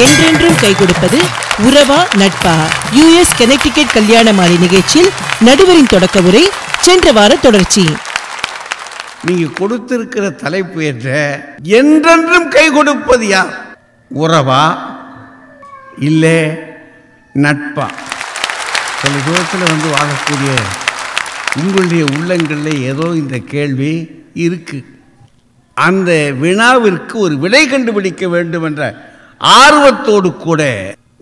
என்றென்றும் கை கொடுப்பது உறவா நட்பா? US கனெக்டிகட் கல்யாண மாலை நிகழ்ச்சியில் நடுவரின் தொடக்க உரை சென்ற வார தொடர்ச்சி. நீங்க கொடுத்திருக்கிற தலைப்பு என்ற என்றென்றும் கை கொடுப்பது யார்? உறவா இல்லை நட்பா? சில தூரத்தில் வந்து வாழக்கூடிய உங்களுடைய உள்ளங்களில் ஏதோ இந்த கேள்வி இருக்கு. அந்த வினாவிற்கு ஒரு விடை கண்டுபிடிக்க வேண்டும் என்ற ஆர்வத்தோடு கூட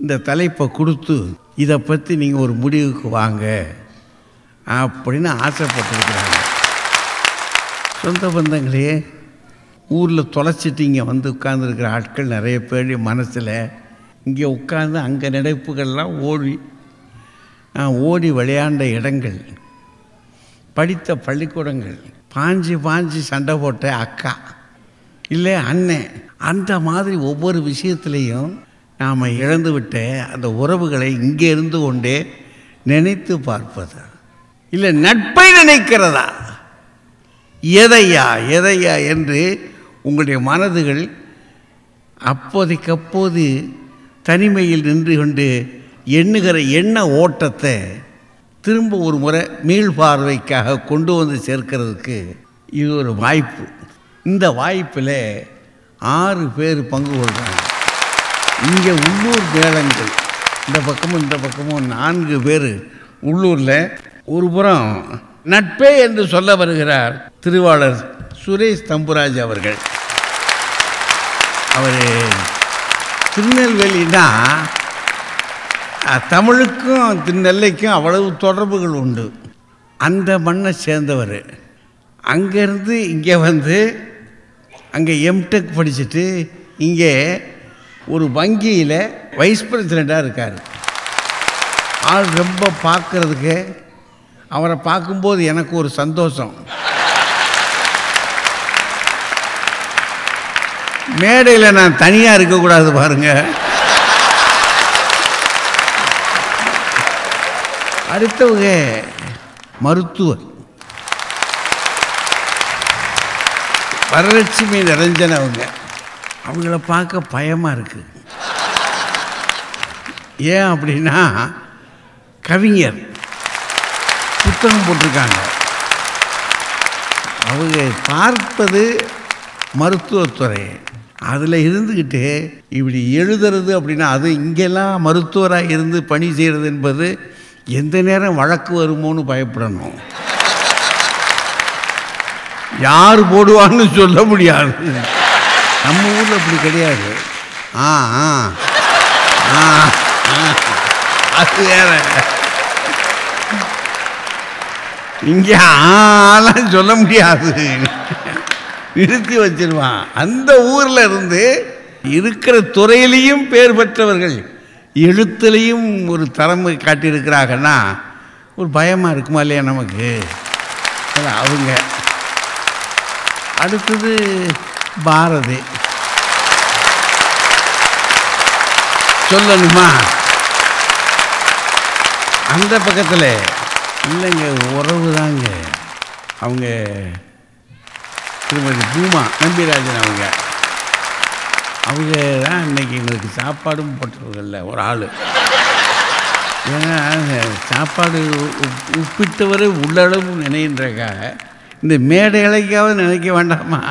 இந்த தலைப்பை கொடுத்து இதை பற்றி நீங்கள் ஒரு முடிவுக்கு வாங்க அப்படின்னு ஆசைப்பட்டிருக்கிறாங்க. சொந்த பந்தங்களே, ஊரில் தொலைச்சிட்டு இங்கே வந்து உட்கார்ந்துருக்கிற ஆட்கள் நிறைய பேர் மனசில் இங்கே உட்கார்ந்து அங்கே நினைப்புகள்லாம் ஓடி விளையாண்ட இடங்கள், படித்த பள்ளிக்கூடங்கள், பாஞ்சு சண்டை போட்ட அக்கா இல்லை அண்ணன், அந்த மாதிரி ஒவ்வொரு விஷயத்துலேயும் நாம் இழந்துவிட்ட அந்த உறவுகளை இங்கே இருந்து கொண்டே நினைத்து பார்ப்பது இல்லை நட்பை நினைக்கிறதா? எதையா என்று உங்களுடைய மனதுகள் அப்போதைக்கப்போது தனிமையில் நின்று கொண்டு எண்ணுகிற எண்ண ஓட்டத்தை திரும்ப ஒரு முறை மீள்பார்வைக்காக கொண்டு வந்து சேர்க்கிறதுக்கு இது ஒரு வாய்ப்பு. இந்த வாய்ப்பில் 6 பேர் பங்கு கொள்கிறாங்க. இங்கே உள்ளூர் மேளங்கள் இந்த பக்கமும் 4 பேர் உள்ளூரில். ஒரு புறம் நட்பே என்று சொல்ல வருகிறார் திருவாளர் சுரேஷ் தம்புராஜ் அவர்கள். அவர் திருநெல்வேலினா தமிழுக்கும் திருநெல்லைக்கும் அவ்வளவு தொடர்புகள் உண்டு. அந்த மண்ணை சேர்ந்தவர். அங்கேருந்து இங்கே வந்து அங்கே எம்டெக் படிச்சுட்டு இங்கே ஒரு வங்கியில் வைஸ் பிரசிடெண்ட்டாக இருக்கார். ஆள் ரொம்ப பார்க்குறதுக்கு, அவரை பார்க்கும்போது எனக்கு ஒரு சந்தோஷம். மேடையில் நான் தனியாக இருக்கக்கூடாது பாருங்க. அடுத்தவங்க மருத்துவர் வரலட்சுமி நிரஞ்சன். அவங்கள பார்க்க பயமாக இருக்குது. ஏன் அப்படின்னா கவிஞர், புத்தகம் போட்டிருக்காங்க. அவங்க பார்ப்பது மருத்துவத்துறை, அதில் இருந்துக்கிட்டு இப்படி எழுதுறது அப்படின்னா அது இங்கெல்லாம் மருத்துவராக இருந்து பணி செய்கிறது என்பது எந்த நேரம் வழக்கு வருமோன்னு பயப்படணும். யார் போடுவான்னு சொல்ல முடியாது. நம்ம ஊரில் அப்படி கிடையாது. அது வேற. இங்கே ஆலாம் சொல்ல முடியாது, நிறுத்தி வச்சிருவான். அந்த ஊரில் இருந்து இருக்கிற துறையிலையும் பேர் பெற்றவர்கள் எழுத்துலையும் ஒரு திறமை காட்டியிருக்கிறாங்கன்னா ஒரு பயமாக இருக்குமா இல்லையா நமக்கு? அவங்க. அடுத்தது பாரதி. சொல்லணுமா? அந்த பக்கத்தில் இல்லைங்க, உறவு தாங்க. அவங்க திருமதி பூமா நம்பிராஜன். அவங்க தான் இன்றைக்கி எங்களுக்கு சாப்பாடும் போட்டவர்கள ஒரு ஆள். ஏன்னா சாப்பாடு உப்பிட்டவரை உள்ளளவு நினைன்றக்காக இந்த மேடை இலைக்காவது நினைக்க வேண்டாமா?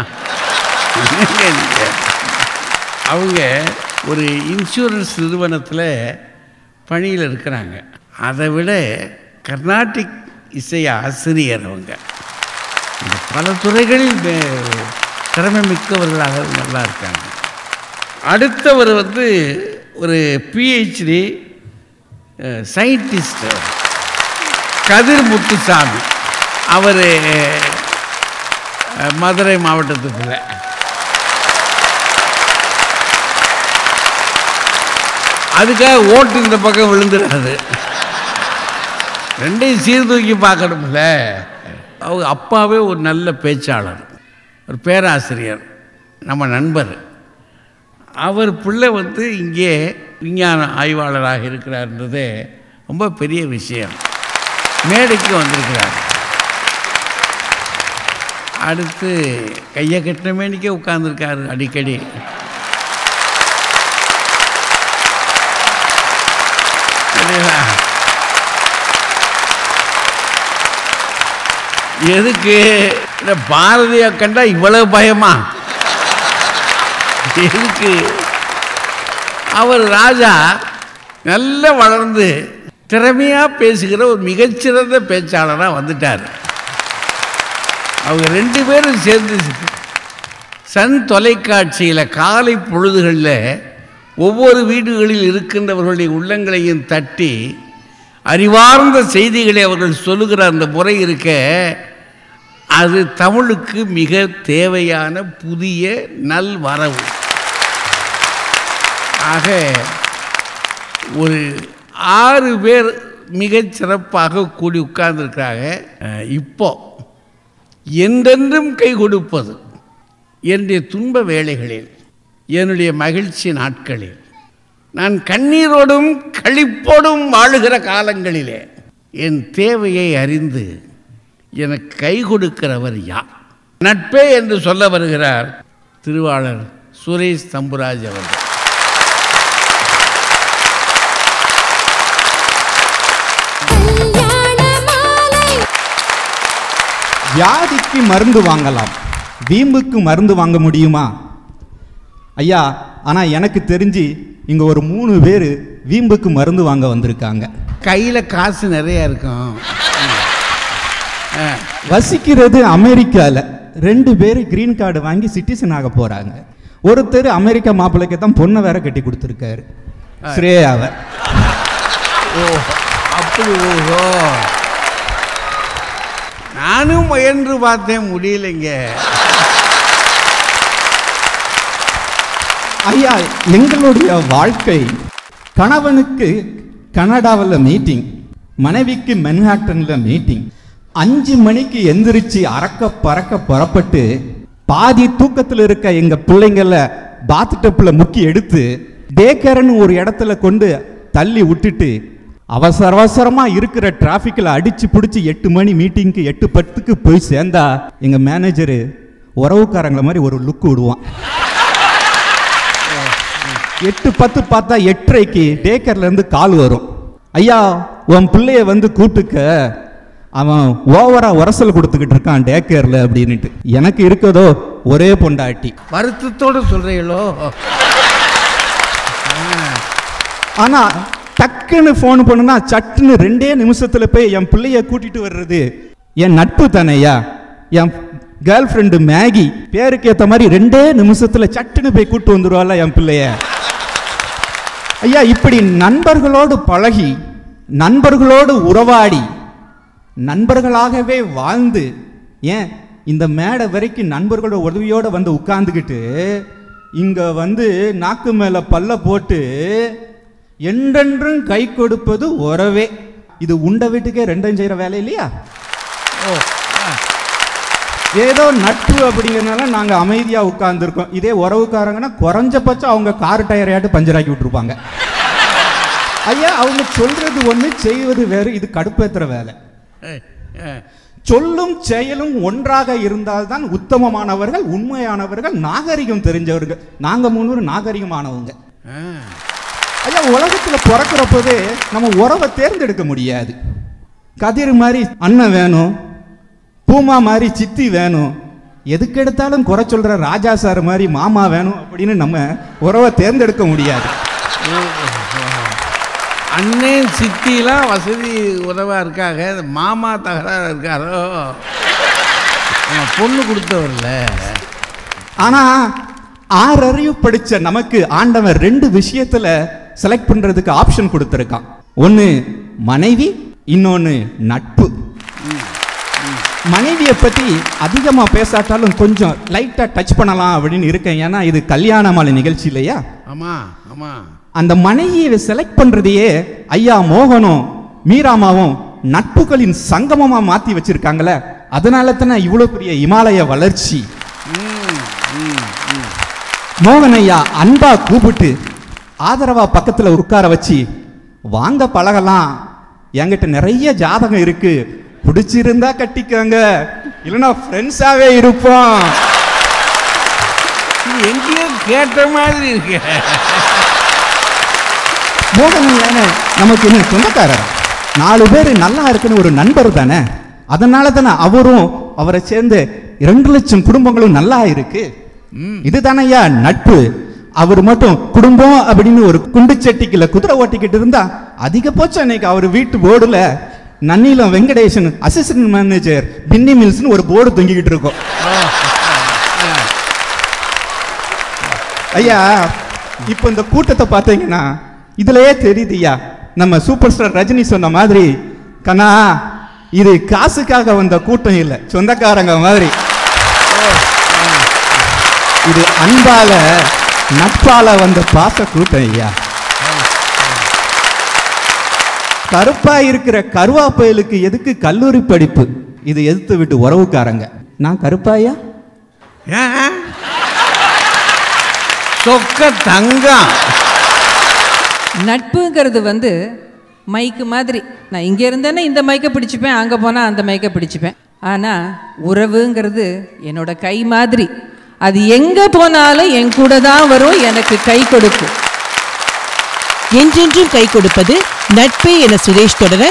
அவங்க ஒரு இன்சூரன்ஸ் நிறுவனத்தில் பணியில் இருக்கிறாங்க. அதை விட கர்நாடிக் இசை ஆசிரியர். அவங்க பல துறைகளில் திறமை மிக்கவர்களாக நல்லா இருக்காங்க. அடுத்தவர் ஒரு PhD சயின்டிஸ்ட் கதிர் முத்துசாமி. அவர் மதுரை மாவட்டத்துக்குள்ள. அதுக்காக ஓட்டு இந்த பக்கம் விழுந்துடாது, ரெண்டையும் சீர்தூக்கி பார்க்கணும்ல. அவங்க அப்பாவே ஒரு நல்ல பேச்சாளர், ஒரு பேராசிரியர், நம்ம நண்பர். அவர் பிள்ளை இங்கே விஞ்ஞான ஆய்வாளராக இருக்கிறார்ன்றதே ரொம்ப பெரிய விஷயம். மேடைக்கு வந்திருக்கிறார். அடுத்து கையை கட்டின மேனிக்கே உட்கார்ந்துருக்காரு அடிக்கடி. எதுக்கு இந்த பாரதியை கண்டா இவ்வளவு பயமா? எதுக்கு? அவர் ராஜா நல்ல வளர்ந்து திறமையாக பேசுகிற ஒரு மிகச்சிறந்த பேச்சாளராக வந்துட்டார். அவங்க 2 பேரும் சேர்ந்து சன் தொலைக்காட்சியில் காலை பொழுதுகளில் ஒவ்வொரு வீடுகளில் இருக்கின்றவர்களுடைய உள்ளங்களையும் தட்டி அறிவார்ந்த செய்திகளை அவர்கள் சொல்லுகிற அந்த முறை இருக்க, அது தமிழுக்கு மிக தேவையான புதிய நல்வரவு. ஆக ஒரு 6 பேர் மிகச் சிறப்பாக கூடி உட்கார்ந்துருக்கிறாங்க. இப்போ என்றென்றும் கை கொடுப்பது என்னுடைய துன்ப வேளைகளில், என்னுடைய மகிழ்ச்சி நாட்களில், நான் கண்ணீரோடும் களிப்போடும் வாழுகிற காலங்களிலே என் தேவையை அறிந்து எனக்கு கை கொடுக்கிறவர் யார்? நட்பே என்று சொல்ல வருகிறார் திருவாளர் சுரேஷ் தம்புராஜ் அவர்கள். வியாதிக்கு மருந்து வாங்கலாம், வீம்புக்கு மருந்து வாங்க முடியுமா ஐயா? ஆனால் எனக்கு தெரிஞ்சு இங்கே ஒரு 3 பேர் வீம்புக்கு மருந்து வாங்க வந்திருக்காங்க. கையில் காசு நிறைய இருக்கும். வசிக்கிறது அமெரிக்காவில். 2 பேர் கிரீன் கார்டு வாங்கி சிட்டிசன் ஆக போகிறாங்க. ஒருத்தர் அமெரிக்கா மாப்பிள்ளைக்கு தான் பொண்ணை வேற கட்டி கொடுத்துருக்காரு, ஸ்ரேயாவை. ஓ அப்படி. ஓஹோ, நானும் முயன்று பார்த்தேன், முடியலைங்க. ஐயா, எங்களுடைய வாழ்க்கை கணவனுக்கு கனடாவில் மீட்டிங், மனைவிக்கு மென்ஹாட்டனில் மீட்டிங். 5 மணிக்கு எந்திரிச்சு அறக்க பறக்க புறப்பட்டு பாதி தூக்கத்தில் இருக்க எங்கள் பிள்ளைங்கள பாத் டப்பில் முக்கி எடுத்து டே கேர்னு ஒரு இடத்துல கொண்டு தள்ளி விட்டுட்டு அவசர அவசரமாக இருக்கிற டிராஃபிக்கில் அடித்து பிடிச்சி 8 மணி மீட்டிங்க்கு 8:10க்கு போய் சேர்ந்தா எங்கள் மேனேஜரு உறவுக்காரங்களை மாதிரி ஒரு லுக்கு விடுவான். 8:10 பார்த்தா 8:30க்கு டேக்கர்லேருந்து கால் வரும், ஐயா உன் பிள்ளைய வந்து கூட்டுக்க, அவன் ஓவரா உரசல் கொடுத்துக்கிட்டு இருக்கான் டேக்கேரில் அப்படின்ட்டு. எனக்கு இருக்கதோ ஒரே பொண்டாட்டி. வருத்தத்தோடு சொல்கிறீங்களோ? ஆனால் டக்குன்னு ஃபோன் பண்ணுனா சட்டுன்னு 2 நிமிஷத்தில் போய் என் பிள்ளைய கூட்டிட்டு வர்றது என் நட்பு தானேயா. என் கேர்ள் ஃப்ரெண்டு மேகி பேருக்கு ஏற்ற மாதிரி 2 நிமிஷத்தில் சட்டுன்னு போய் கூட்டு வந்துடுவாள் என் பிள்ளைய. ஐயா, இப்படி நண்பர்களோடு பழகி, நண்பர்களோடு உறவாடி, நண்பர்களாகவே வாழ்ந்து, ஏன் இந்த மேடை வரைக்கும் நண்பர்களோட உதவியோடு வந்து உட்கார்ந்துக்கிட்டு இங்கே வந்து நாக்கு மேலே பல்ல போட்டு என்றென்றும் கை கொடுப்பது உறவே. இது உண்ட வீட்டுக்கே 2 செய்கிற வேலை இல்லையா? ஓ, ஏதோ நட்பு அப்படிங்கிறதுனால நாங்கள் அமைதியாக உட்கார்ந்துருக்கோம். இதே உறவுக்காரங்கன்னா குறைஞ்சபட்சம் அவங்க கார் டயரையாட்டு பஞ்சராக்கி விட்டுருப்பாங்க. ஐயா, அவங்க சொல்றது ஒன்று, செய்வது வேறு. இது கடுப்பேற்றுற வேலை. சொல்லும் செயலும் ஒன்றாக இருந்தால்தான் உத்தமமானவர்கள், உண்மையானவர்கள், நாகரிகம் தெரிஞ்சவர்கள். நாங்க 3 நாகரிகமானவங்க. ஐயா, உலகத்துல பிறக்கிறப்பவே நம்ம உறவை தேர்ந்தெடுக்க முடியாது. கதிர் மாதிரி அண்ணன் வேணும், பூமா மாதிரி சித்தி வேணும், எதுக்கு எடுத்தாலும் குறை சொல்ற ராஜா சார் மாதிரி மாமா வேணும் அப்படின்னு நம்ம உறவை தேர்ந்தெடுக்க முடியாது. அண்ணன் சித்திலாம் வசதி உறவாக இருக்காங்க, மாமா தகராறு இருக்காரோ, பொண்ணு கொடுத்தவர்ல. ஆனால் 6 அறிவு படித்த நமக்கு ஆண்டவன் 2 விஷயத்தில் செலக்ட் பண்ணுறதுக்கு ஆப்ஷன் கொடுத்துருக்கான். ஒன்று மனைவி, இன்னொன்று நட்பு. மனைவியை பற்றி அதிகமாக பேசாட்டாலும் கொஞ்சம் லைட்டாக டச் பண்ணலாம் அப்படின்னு இருக்கேன். ஏன்னா இது கல்யாண மாலை நிகழ்ச்சி இல்லையா? ஆமாம் ஆமாம். அந்த மனைவியை செலக்ட் பண்ணுறதையே ஐயா மோகனும் மீராமாவும் நட்புகளின் சங்கமமாக மாற்றி வச்சிருக்காங்களே, அதனால தானே இவ்வளோ பெரிய இமாலய வளர்ச்சி. மோகன் ஐயா அன்பா கூப்பிட்டு ஆதரவா பக்கத்தில் உட்கார வச்சு, வாங்க பழகலாம், என்கிட்ட நிறைய ஜாதகம் இருக்கு, பிடிச்சிருந்தா கட்டிக்கோங்க, இல்லைன்னா ஃப்ரெண்ட்ஸாவே இருப்போம். எங்கேயோ கேட்ட மாதிரி இருக்கு. மோகன் ஐயா நமக்கு என்ன சொந்தக்காரர்? 4 பேர் நல்லா இருக்குன்னு ஒரு நண்பர் தானே. அதனால தானே அவரும் அவரை சேர்ந்து 2 லட்சம் குடும்பங்களும் நல்லா இருக்கு. இதுதானையா நட்பு. அவர் மட்டும் குடும்பம் அப்படின்னு ஒரு குண்டு சட்டிக்குள்ள குதிரை ஓட்டிக்கிட்டு இருந்தா அதிகபட்சம் இன்னைக்கு அவர் வீட்டு போர்டுல நன்னிலம் வெங்கடேசன் அசிஸ்டன்ட் மேனேஜர் பின்னி மில்ஸ்னு ஒரு போர்டு தொங்கிக்கிட்டு இருக்கும். ஐயா இப்ப இந்த கூட்டத்தை பார்த்தீங்கன்னா இதுலயே தெரியுதுயா, நம்ம சூப்பர் ஸ்டார் ரஜினி சொன்ன மாதிரி, கண்ணா இது காசுக்காக வந்த கூட்டம் இல்லை, சொந்தக்காரங்க மாதிரி. இது அன்பால நட்பால வந்த பாச கூட்டம் ஐயா. கருப்பா இருக்கிற கருவாப்பயலுக்கு எதுக்கு கல்லூரி படிப்பு? இது எதிர்த்து விட்டு உறவுக்காரங்க. நான் கருப்பாயா? சொக்க தங்கம். நட்புங்கிறது மைக்கு மாதிரி. நான் இங்கே இருந்தேன்னா இந்த மைக்கை பிடிச்சிப்பேன், அங்கே போனால் அந்த மைக்கை பிடிச்சிப்பேன். ஆனால் உறவுங்கிறது என்னோட கை மாதிரி. அது எங்கே போனாலும் என் கூட தான் வரும், எனக்கு கை கொடுக்கும். என்றென்றும் கை கொடுப்பது நட்பே என சுரேஷ் தொடர,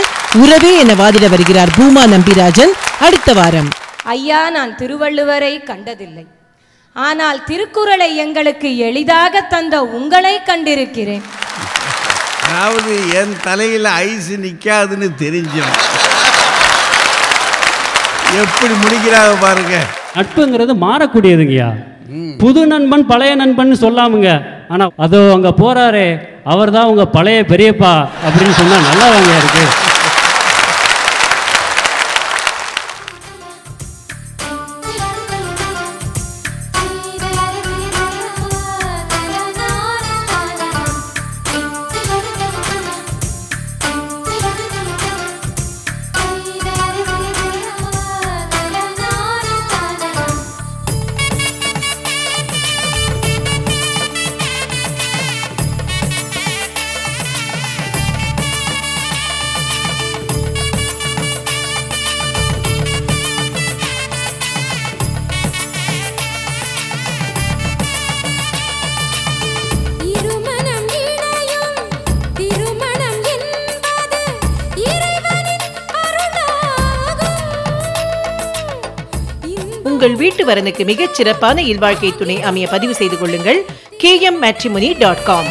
உறவே என வாதிட வருகிறார் பூமா நம்பிராஜன். அடுத்த வாரம். ஐயா, நான் திருவள்ளுவரை கண்டதில்லை, ஆனால் திருக்குறளை எங்களுக்கு எளிதாக தந்த உங்களை கண்டிருக்கிறேன். அதாவது என் தலையில் ஐஸ் நிற்காதுன்னு தெரிஞ்சோம். எப்படி முடிக்கிறாங்க பாருங்க. நட்புங்கிறது மாறக்கூடியதுங்கய்யா. புது நண்பன் பழைய நண்பன் சொல்லாமுங்க. ஆனா அதோ அங்க போறாரே அவர் தான் உங்க பழைய பெரியப்பா அப்படின்னு சொன்னா நல்லா வாங்க இருக்கு. உங்கள் வீட்டு வரனுக்கு மிகச் சிறப்பான இல்வாழ்க்கை துணை அமைய பதிவு செய்து கொள்ளுங்கள். kmmatrimony.com.